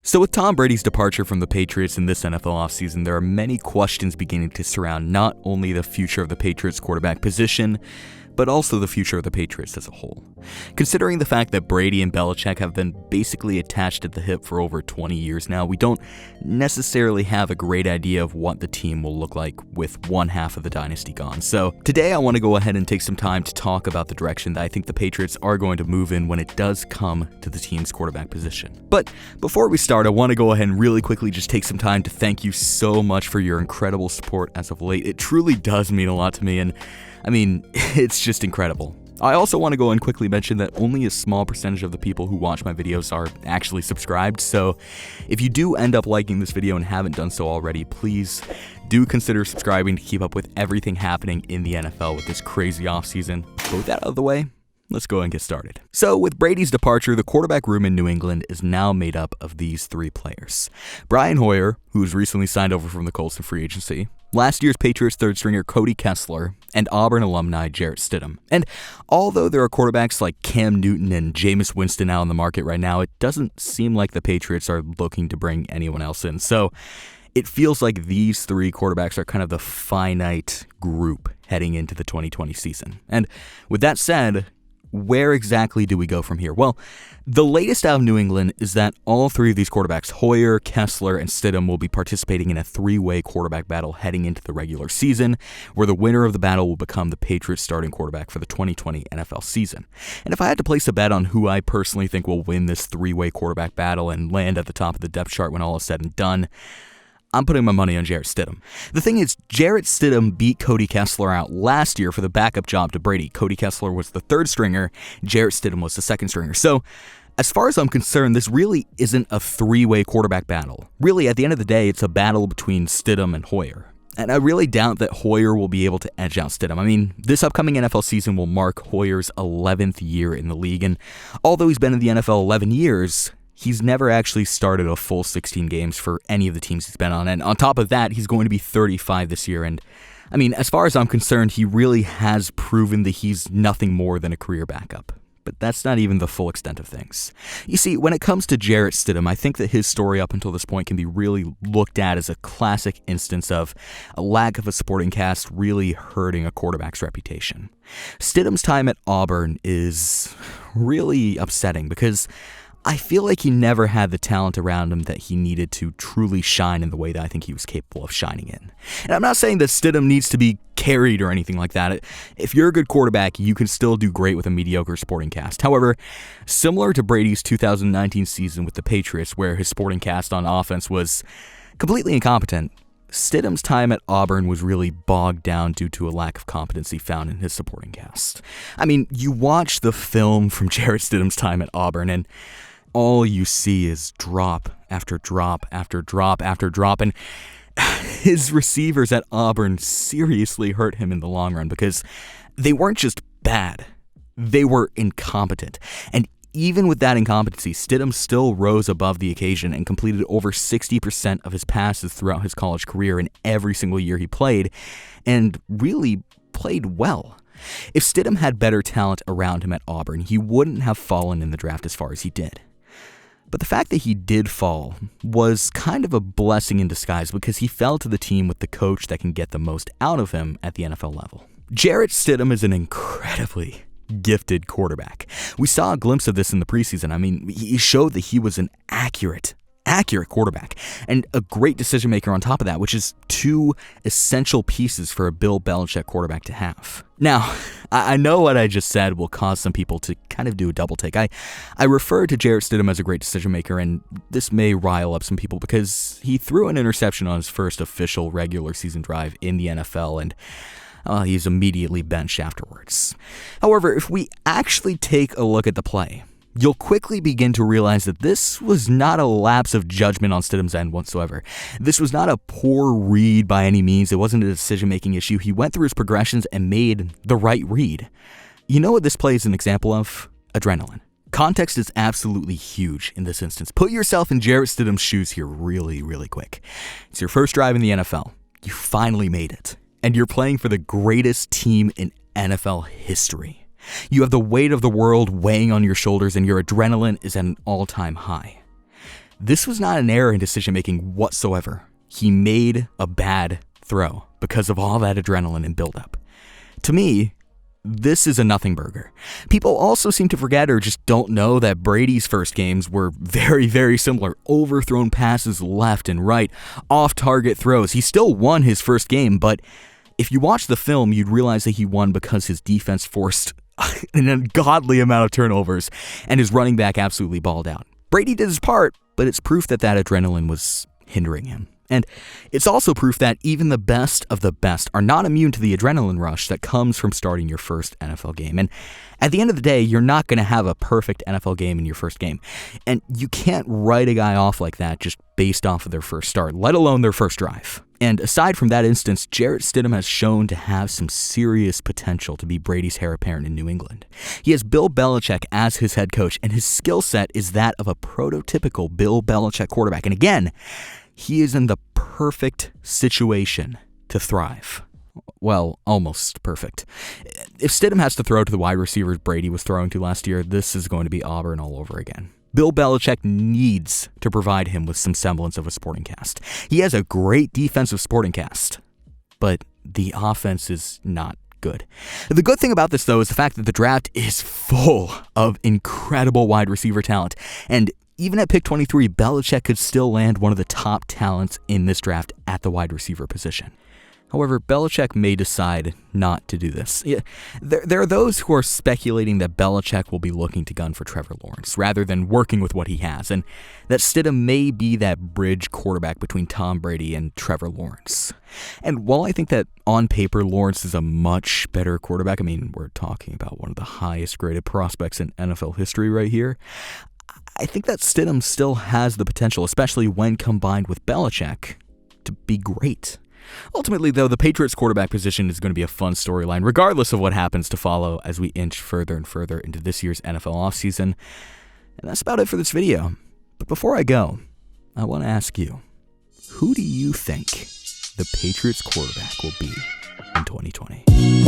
So with Tom Brady's departure from the Patriots in this NFL offseason, there are many questions beginning to surround not only the future of the Patriots quarterback position, but also the future of the Patriots as a whole. Considering the fact that Brady and Belichick have been basically attached at the hip for over 20 years now, we don't necessarily have a great idea of what the team will look like with one half of the dynasty gone. So today I want to go ahead and take some time to talk about the direction that I think the Patriots are going to move in when it does come to the team's quarterback position. But before we start, I want to go ahead and really quickly just take some time to thank you so much for your incredible support as of late. It truly does mean a lot to me, and I mean, it's just incredible. I also want to go and quickly mention that only a small percentage of the people who watch my videos are actually subscribed, so if you do end up liking this video and haven't done so already, please do consider subscribing to keep up with everything happening in the NFL with this crazy offseason. But with that out of the way, let's go and get started. So with Brady's departure, the quarterback room in New England is now made up of these three players. Brian Hoyer, who was recently signed over from the Colts in free agency, last year's Patriots third stringer Cody Kessler, and Auburn alumni Jarrett Stidham. And although there are quarterbacks like Cam Newton and Jameis Winston out on the market right now, it doesn't seem like the Patriots are looking to bring anyone else in. So it feels like these three quarterbacks are kind of the finite group heading into the 2020 season. And with that said, where exactly do we go from here? Well, the latest out of New England is that all three of these quarterbacks, Hoyer, Kessler, and Stidham, will be participating in a three-way quarterback battle heading into the regular season, where the winner of the battle will become the Patriots starting quarterback for the 2020 NFL season. And if I had to place a bet on who I personally think will win this three-way quarterback battle and land at the top of the depth chart when all is said and done, I'm putting my money on Jarrett Stidham. The thing is, Jarrett Stidham beat Cody Kessler out last year for the backup job to Brady. Cody Kessler was the third stringer, Jarrett Stidham was the second stringer. So, as far as I'm concerned, this really isn't a three-way quarterback battle. Really, at the end of the day, it's a battle between Stidham and Hoyer. And I really doubt that Hoyer will be able to edge out Stidham. I mean, this upcoming NFL season will mark Hoyer's 11th year in the league, and although he's been in the NFL 11 years, he's never actually started a full 16 games for any of the teams he's been on. And on top of that, he's going to be 35 this year. And I mean, as far as I'm concerned, he really has proven that he's nothing more than a career backup. But that's not even the full extent of things. You see, when it comes to Jarrett Stidham, I think that his story up until this point can be really looked at as a classic instance of a lack of a supporting cast really hurting a quarterback's reputation. Stidham's time at Auburn is really upsetting because I feel like he never had the talent around him that he needed to truly shine in the way that I think he was capable of shining in. And I'm not saying that Stidham needs to be carried or anything like that. If you're a good quarterback, you can still do great with a mediocre supporting cast. However, similar to Brady's 2019 season with the Patriots, where his supporting cast on offense was completely incompetent, Stidham's time at Auburn was really bogged down due to a lack of competency found in his supporting cast. I mean, you watch the film from Jarrett Stidham's time at Auburn, and all you see is drop after drop after drop after drop, and his receivers at Auburn seriously hurt him in the long run because they weren't just bad, they were incompetent. And even with that incompetency, Stidham still rose above the occasion and completed over 60% of his passes throughout his college career in every single year he played, and really played well. If Stidham had better talent around him at Auburn, he wouldn't have fallen in the draft as far as he did. But the fact that he did fall was kind of a blessing in disguise because he fell to the team with the coach that can get the most out of him at the NFL level. Jarrett Stidham is an incredibly gifted quarterback. We saw a glimpse of this in the preseason. I mean, he showed that he was an accurate quarterback and a great decision maker on top of that, which is two essential pieces for a Bill Belichick quarterback to have. Now, I know what I just said will cause some people to kind of do a double take. I refer to Jarrett Stidham as a great decision maker, and this may rile up some people because he threw an interception on his first official regular season drive in the NFL, and he's immediately benched afterwards. However, if we actually take a look at the play, you'll quickly begin to realize that this was not a lapse of judgment on Stidham's end whatsoever. This was not a poor read by any means. It wasn't a decision-making issue. He went through his progressions and made the right read. You know what this play is an example of? Adrenaline. Context is absolutely huge in this instance. Put yourself in Jarrett Stidham's shoes here really, really quick. It's your first drive in the NFL. You finally made it. And you're playing for the greatest team in NFL history. You have the weight of the world weighing on your shoulders and your adrenaline is at an all-time high. This was not an error in decision-making whatsoever. He made a bad throw because of all that adrenaline and buildup. To me, this is a nothing burger. People also seem to forget or just don't know that Brady's first games were very, very similar. Overthrown passes left and right, off-target throws. He still won his first game, but if you watch the film, you'd realize that he won because his defense forced an ungodly amount of turnovers and his running back absolutely balled out. Brady did his part, but it's proof that adrenaline was hindering him. And it's also proof that even the best of the best are not immune to the adrenaline rush that comes from starting your first NFL game. And at the end of the day, you're not going to have a perfect NFL game in your first game. And you can't write a guy off like that just based off of their first start, let alone their first drive. And aside from that instance, Jarrett Stidham has shown to have some serious potential to be Brady's heir apparent in New England. He has Bill Belichick as his head coach, and his skill set is that of a prototypical Bill Belichick quarterback. And again, he is in the perfect situation to thrive. Well, almost perfect. If Stidham has to throw to the wide receivers Brady was throwing to last year, this is going to be Auburn all over again. Bill Belichick needs to provide him with some semblance of a supporting cast. He has a great defensive supporting cast, but the offense is not good. The good thing about this, though, is the fact that the draft is full of incredible wide receiver talent, and even at pick 23, Belichick could still land one of the top talents in this draft at the wide receiver position. However, Belichick may decide not to do this. There are those who are speculating that Belichick will be looking to gun for Trevor Lawrence rather than working with what he has, and that Stidham may be that bridge quarterback between Tom Brady and Trevor Lawrence. And while I think that on paper Lawrence is a much better quarterback, I mean, we're talking about one of the highest graded prospects in NFL history right here, I think that Stidham still has the potential, especially when combined with Belichick, to be great. Ultimately, though, the Patriots quarterback position is going to be a fun storyline, regardless of what happens to follow as we inch further and further into this year's NFL offseason. And that's about it for this video. But before I go, I want to ask you, who do you think the Patriots quarterback will be in 2020?